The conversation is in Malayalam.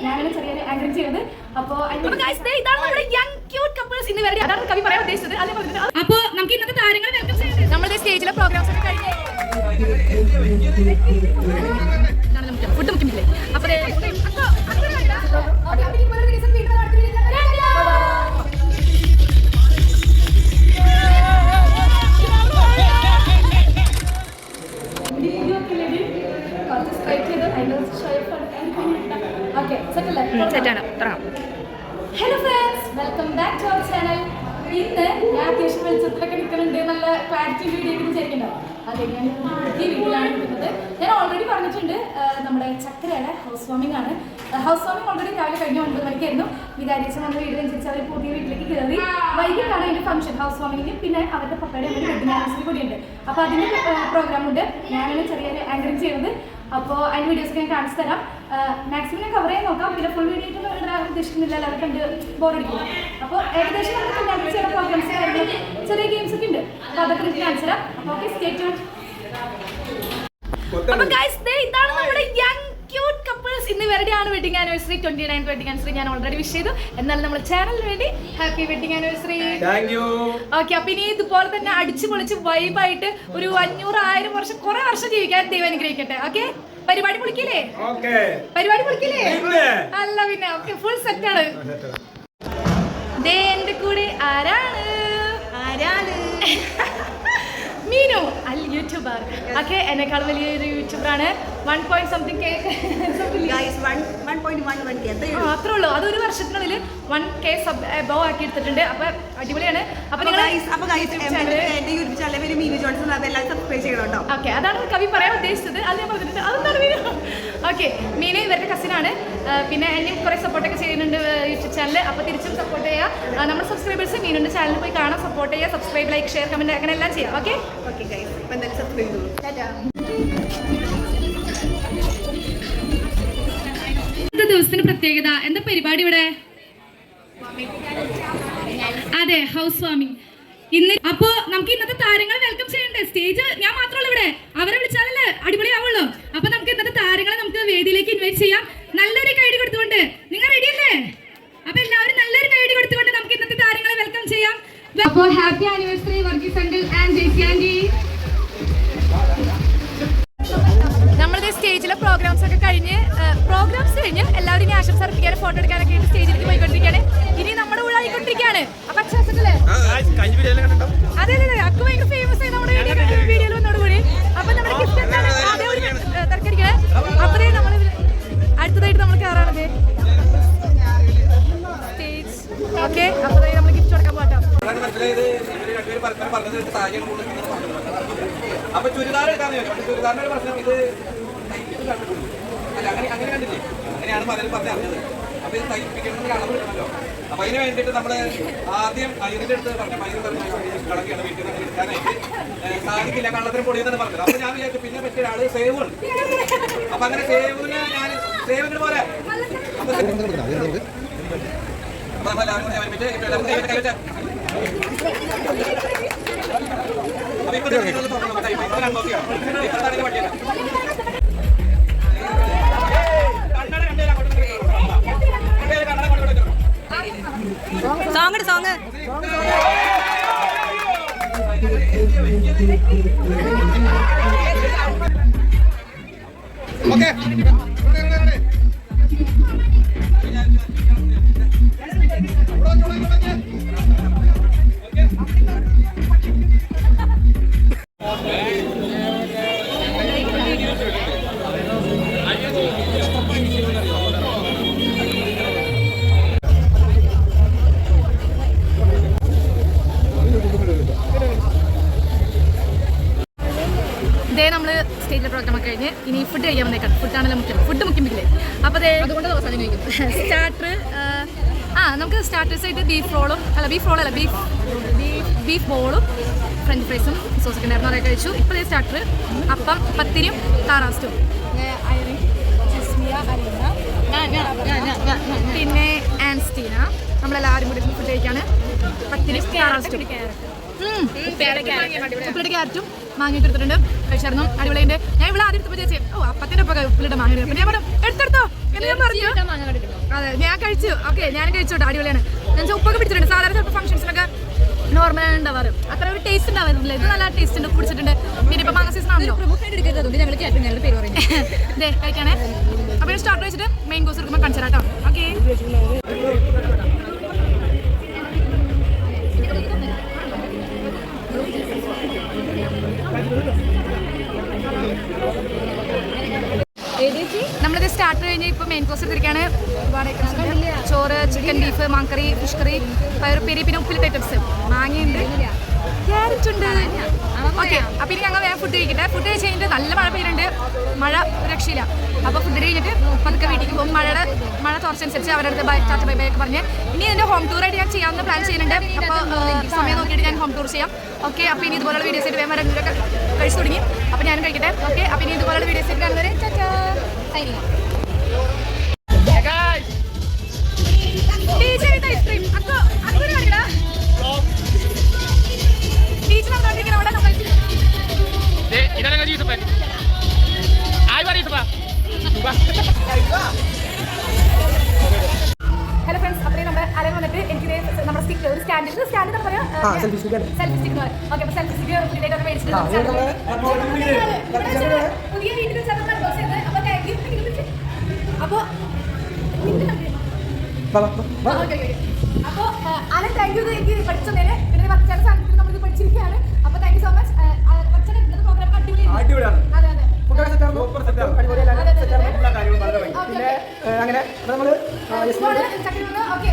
ഞാനാണ് ചെറിയൊരു ആങ്കറിംഗ് ചെയ്യുന്നത്. അപ്പോൾ ഇതാണ് നമ്മുടെ യങ് ക്യൂട്ട് കപ്പിൾസ് ഇന്ന് വരെ അതാണ് കവി പറയാൻ ഉദ്ദേശിച്ചത്. അപ്പോൾ നമുക്ക് ഇന്നത്തെ താരങ്ങൾ വെൽക്കം ചെയ്യുന്നത് നമ്മുടെ സ്റ്റേജിലെ പ്രോഗ്രാംസ് ഒക്കെ കഴിഞ്ഞ് ഫുഡ് മുക്കില്ലേ. അപ്പോൾ hello friends, welcome back to our channel. ഇന്ന് ഞാൻ അത്യാവശ്യം വെളിച്ചത്തിലൊക്കെ നിൽക്കുന്നുണ്ട്, നല്ല ക്ലാരിറ്റി വീഡിയോ ഒക്കെ വിചാരിക്കുന്നുണ്ടോ? അതെ, ഞാൻ ഈ വീട്ടിലാണ് നിൽക്കുന്നത്. ഞാൻ ഓൾറെഡി പറഞ്ഞിട്ടുണ്ട്, നമ്മുടെ ചക്കരയുടെ ഹൗസ് വാമിംഗ് ആണ്. ഹൗസ് വാമിംഗ് ഓൾറെഡി രാവിലെ കഴിഞ്ഞ 9 മണിക്കായിരുന്നു. വികാരിച്ച് വന്ന വീടിനനുസരിച്ച് അവർ പുതിയ വീട്ടിലേക്ക് കയറി. വൈകിട്ടാണ് അതിൻ്റെ ഫംഗ്ഷൻ ഹൗസ് വാമിങ്ങിന്. പിന്നെ അവരുടെ പപ്പയുടെ ഒരു വെഡിങ് ആനിവേഴ്സറി കൂടിയുണ്ട്. അപ്പോൾ അതിൻ്റെ പ്രോഗ്രാമുണ്ട്. ഞാനാണ് ചെറിയൊരു ആങ്കറിംഗ് ചെയ്യുന്നത്. അപ്പോൾ അതിൻ്റെ വീഡിയോസ് ഞാൻ കാണിച്ചു തരാം. മാക്സിമം ഞാൻ കവർ ചെയ്യാൻ നോക്കാം. പിന്നെ ഫുൾ വീഡിയോ ഇടാൻ ഉദ്ദേശിക്കുന്നില്ല, എല്ലാവരും കണ്ട് ബോറടിക്കും. അപ്പോൾ ഏകദേശം നമുക്ക് കല്യാണം ചെയ്യുന്ന പ്രോഗ്രാംസ് ചെറിയ ഗെയിംസ് ഒക്കെ ഉണ്ട്. അപ്പോൾ അതൊക്കെ എനിക്ക് കാണിച്ചു തരാം. അപ്പോൾ ഓക്കെ, സ്റ്റേ ട്യൂൺഡ്. അപ്പോൾ ഗൈസ്, ഇതാണ് നമ്മുടെ യങ് ക്യൂട്ട് കപ്പിൾസ്. ഇന്ന് ഇവരുടെയാണ് wedding anniversary, 29th wedding anniversary ഞാൻ ഓൾറെഡി വിഷ് ചെയ്തു. എന്നാലും നമ്മുടെ ചാനലിന് വേണ്ടി ഹാപ്പി വെഡിങ് ആനിവേഴ്സറി. ഓക്കെ, അപ്പൊ ഇനി ഇതുപോലെ തന്നെ അടിച്ചു പൊളിച്ച് വൈബായിട്ട് ഒരു 500-1000 വർഷം കുറെ വർഷം ജീവിക്കാൻ ദൈവം അനുഗ്രഹിക്കട്ടെ. ഓക്കെ, പരിപാടി പൊളിക്കില്ലേ? പരിപാടി പൊളിക്കില്ലേ? അല്ല പിന്നെ ഓക്കെ, ഫുൾ സെറ്റ് ആണ്. എന്റെ കൂടെ ആരാണ് മീനു അൽ യൂട്യൂബർ. ഓക്കെ, എന്നെക്കാൾ വലിയൊരു യൂട്യൂബറാണ്. 1.something അത്രേ ഉള്ളൂ. അതൊരു വർഷത്തിനുള്ളിൽ 1K സബ് എബവ് ആക്കി എടുത്തിട്ടുണ്ട്. അപ്പൊ അടിപൊളിയാണ്. ഓക്കെ, അതാണ് കവി പറയാൻ ഉദ്ദേശിച്ചത്. അത് ഞാൻ പറഞ്ഞിട്ടുണ്ട്. അതെന്താണ് മീനു? ഓക്കെ, മീനു ഇവരുടെ കസിനാണ്. പിന്നെ എന്നെയും കുറെ സപ്പോർട്ടൊക്കെ ചെയ്യുന്നുണ്ട് യൂട്യൂബ് ചാനൽ. അപ്പോൾ തിരിച്ചും സപ്പോർട്ട് ചെയ്യുക. നമ്മുടെ സബ്സ്ക്രൈബേഴ്സ് മീനുണ്ട് ചാനലിൽ പോയി കാണാം, സപ്പോർട്ട് ചെയ്യുക, സബ്സ്ക്രൈബ്, ലൈക്ക്, ഷെയർ, കമന്റ് അങ്ങനെ എല്ലാം ചെയ്യാം. ഓക്കെ ഓക്കെ ഗൈസ്, അപ്പോൾ എന്തായാലും സബ്സ്ക്രൈബ് ചെയ്തു. ദിവസത്തിന് പ്രത്യേകത എന്താ പരിപാടി ഇവിടെ? അതെ, ഹൗസ് വാമിംഗ് ഇന്ന്. അപ്പോ നമുക്ക് ഇന്നത്തെ താരങ്ങളെ വെൽക്കം ചെയ്യണ്ടേ? സ്റ്റേജ് ഞാൻ മാത്രമല്ല ഇവിടെ, അവരെ വിളിച്ചാലല്ലേ അടിപൊളിയാവുള്ളൂ. അപ്പൊ നമുക്ക് ഇന്നത്തെ താരങ്ങളെ നമുക്ക് വേദിയിലേക്ക് ഇൻവൈറ്റ് ചെയ്യാം. നല്ലൊരു കൈഡി കൊടുത്തുകൊണ്ട്. നിങ്ങൾ റെഡിയല്ലേ? അപ്പൊ എല്ലാവരും നല്ലൊരു കൈഡി കൊടുത്തുകൊണ്ട് നമുക്ക് ഇന്നത്തെ താരങ്ങളെ വെൽക്കം ചെയ്യാം. അപ്പോ happy anniversary Varghese uncle and Jaicy aunty. നമ്മളിത് സ്റ്റേജിലെ പ്രോഗ്രാംസ് കഴിഞ്ഞ് എല്ലാവരും ഇനി ആശംസ അർപ്പിക്കാനും ഫോട്ടോ എടുക്കാനൊക്കെ സ്റ്റേജിലേക്ക് പോയിക്കൊണ്ടിരിക്കുകയാണ്. ഇനി നമ്മുടെ ഊഴായിക്കൊണ്ടിരിക്കുകയാണ്. അപ്പൊ അക്ഷരല്ലേ? അതെ അതെ, അക്ക് ഭയങ്കര ഫേമസ് ആയി നമ്മുടെ വീഡിയോയിൽ വന്നോടുകൂടി. അപ്പൊ നമ്മുടെ ഗിഫ്റ്റ് എന്താണ് അതേ ഒരു തിരക്കിരിക്കണേ. അപ്പഴേ നമ്മൾ അടുത്തതായിട്ട് നമ്മൾ കയറാണത് സ്റ്റേജ്. ഓക്കെ, അപ്പഴേ നമ്മൾ ഗിഫ്റ്റ് കൊടുക്കാൻ പോകാം. അപ്പൊ ചുരിദാർ ചുരിദാറിന്റെ പ്രശ്നം ഇത് അല്ല, അങ്ങനെ കണ്ടില്ലേ? അങ്ങനെയാണ് പലരും പറഞ്ഞത്. അപ്പൊ ഇത് തയ്പ്പിക്കണമെന്ന് അളവ് കിട്ടണമല്ലോ. അപ്പൊ അതിന് വേണ്ടിയിട്ട് നമ്മള് ആദ്യം മൈദിന്റെ അടുത്ത് പറഞ്ഞു, മൈദ കളക്കിയാണ് വീട്ടിൽ നിന്ന് എടുക്കാനായിട്ട് സാധിക്കില്ല, കള്ളത്തിന് പൊടിയെന്നാണ് പറഞ്ഞത്. അപ്പൊ ഞാൻ വിചാരിച്ചു പിന്നെ പറ്റിയ ഒരാള് സേവാണ്. അപ്പൊ അങ്ങനെ സേവിന് ഞാൻ സേവിന് പോലെ അപ്പൊ സോങ് ഓക്കെ. ഇതേ നമ്മൾ സ്റ്റേജിലെ പ്രോഗ്രാം ഒക്കെ കഴിഞ്ഞ് ഇനി ഫുഡ് കഴിക്കാൻ വന്നേക്കാം. ഫുഡാണല്ലോ മുഖ്യം, ഫുഡ് മുഖ്യമില്ലേ? അപ്പോൾ അതേ അതുകൊണ്ട് സ്റ്റാർട്ടർ നമുക്ക് സ്റ്റാർട്ടേഴ്സായിട്ട് ബീഫ് റോളല്ല ബീഫ് ബോളും ഫ്രഞ്ച് ഫ്രൈസും സോസൊക്കെ ഉണ്ടായിരുന്നു, അതൊക്കെ കഴിച്ചു. ഇപ്പോൾ സ്റ്റാർട്ടർ അപ്പം, പത്തിരിയും താറാസ്റ്റും, പിന്നെ ആൻസ്റ്റീന. നമ്മളെല്ലാവരും കൂടി ഫുഡ് കഴിക്കാണ്. പത്തിരിയും താറാസ്റ്റും ഉപ്പിലിട്ട് ക്യാരറ്റും മാങ്ങയൊക്കെ എടുത്തിട്ടുണ്ട്. കഴിച്ചായിരുന്നു, അടിപൊളിയുണ്ട്. ഞാൻ ഇവിടെ ആദ്യം എടുത്തപ്പോൾ ചേച്ചി അപ്പത്തിൻ്റെ ഒപ്പം ഉപ്പിലിട്ട് മാങ്ങ. പിന്നെ ഞാൻ പറഞ്ഞു എടുത്തെടുത്തോ എന്ന് ഞാൻ പറഞ്ഞു. അതെ ഞാൻ കഴിച്ചു. ഓക്കെ ഞാൻ കഴിച്ചോട്ടെ, അടിപൊളിയാണ്. ഞാൻ ഉപ്പൊക്കെ പിടിച്ചിട്ടുണ്ട്. സാധാരണ ചിലപ്പോൾ ഫംഗ്ഷൻസിനൊക്കെ നോർമലാണ് ഉണ്ടാവാറ്, അത്ര ഒരു ടേസ്റ്റ് ഉണ്ടാവാറില്ല. ഇത് നല്ല ടേസ്റ്റ് ഉണ്ട്, കുടിച്ചിട്ടുണ്ട്. പിന്നെ ഇപ്പൊ മാങ്ങ സീസൺ ആണല്ലോ, ഇതേ കഴിക്കാനേ. അപ്പോൾ സ്റ്റാർട്ട് വെച്ചിട്ട് മെയിൻ കോഴ്സ് എടുക്കുമ്പോൾ കാണിച്ചു തരാം കേട്ടോ. ഓക്കെ നമ്മളിത് സ്റ്റാർട്ട് കഴിഞ്ഞ് ഇപ്പോൾ മെയിൻ കോഴ്സ് എടുത്തിരിക്കുകയാണ്. ചോറ്, ചിക്കൻ, ബീഫ്, മാങ്കറി, ഫിഷ് കറി, പയറുപ്പേരി, പിന്നെ ഉപ്പിലിട്ട ഐറ്റംസ്, മാങ്ങയുണ്ട്, ക്യാരറ്റ് ഉണ്ട്. ഓക്കെ അപ്പോൾ ഇനി ഞങ്ങൾ വേഗം ഫുഡ് കഴിക്കട്ടെ. ഫുഡ് കഴിച്ച് കഴിഞ്ഞിട്ട് നല്ല മഴ പെയ്യുന്നുണ്ട്, മഴ രക്ഷയില്ല. അപ്പോൾ ഫുഡ് കഴിഞ്ഞിട്ട് പതുക്കെ വീട്ടിലേക്ക് പോകും. മഴ തുറച്ചനുസരിച്ച് അവരുടെ അടുത്ത് ടാറ്റ ബൈ ബൈ ഒക്കെ പറഞ്ഞ് ഇനി എൻ്റെ ഹോം ടൂറായിട്ട് ഞാൻ ചെയ്യാമെന്ന് പ്ലാൻ ചെയ്യുന്നുണ്ട്. അപ്പോൾ സമയം നോക്കിയിട്ട് ഞാൻ ഹോം ടൂർ ചെയ്യാം. ഓക്കെ അപ്പോൾ ഇനി ഇതുപോലുള്ള വീഡിയോസ് ആയിട്ട് വേഗം വരാനൊക്കെ കഴിച്ചു തുടങ്ങി. അപ്പോൾ ഞാനും കഴിക്കട്ടെ. ഓക്കെ അപ്പോൾ ഇനി ഇതുപോലുള്ള വീഡിയോസ് ആയിട്ട് കാണുന്നവരെ ടാറ്റാ. ഐസ്ക്രീം ബീച്ച് നടന്നുകൊണ്ടിരിക്കുന്ന അവിടെ നമ്മൾ ഹലോ ഫ്രണ്ട്സ്. അത്രയും നമ്മുടെ അരൻ വന്നിട്ട് എനിക്ക് നമ്മുടെ സ്റ്റിക്ക് ഒരു സ്റ്റാൻഡ് എന്ന് പറയാം, സെൽഫി സ്റ്റിക്ക്. ഓക്കെ അപ്പോൾ സെൽഫി സ്റ്റിക്ക് പുതിയതായിട്ട് മേടിച്ചിട്ട് പുതിയ വീട്ടിൽ അൺബോക്സ് ചെയ്ത്. അപ്പോൾ അപ്പോൾ അലൻ താങ്ക് യു എനിക്ക് പഠിച്ചതിന്. പിന്നെ വച്ചാൽ സാധനത്തിൽ നമ്മളിത് പഠിച്ചിരിക്കുകയാണ്. അപ്പോൾ താങ്ക് യു സോ മച്ച്. വച്ചാൽ ഇന്നത്തെ പ്രോഗ്രാം അടിപൊളിയാണ്. അതെ അതെ അങ്ങനെ നമ്മള് ഓക്കെ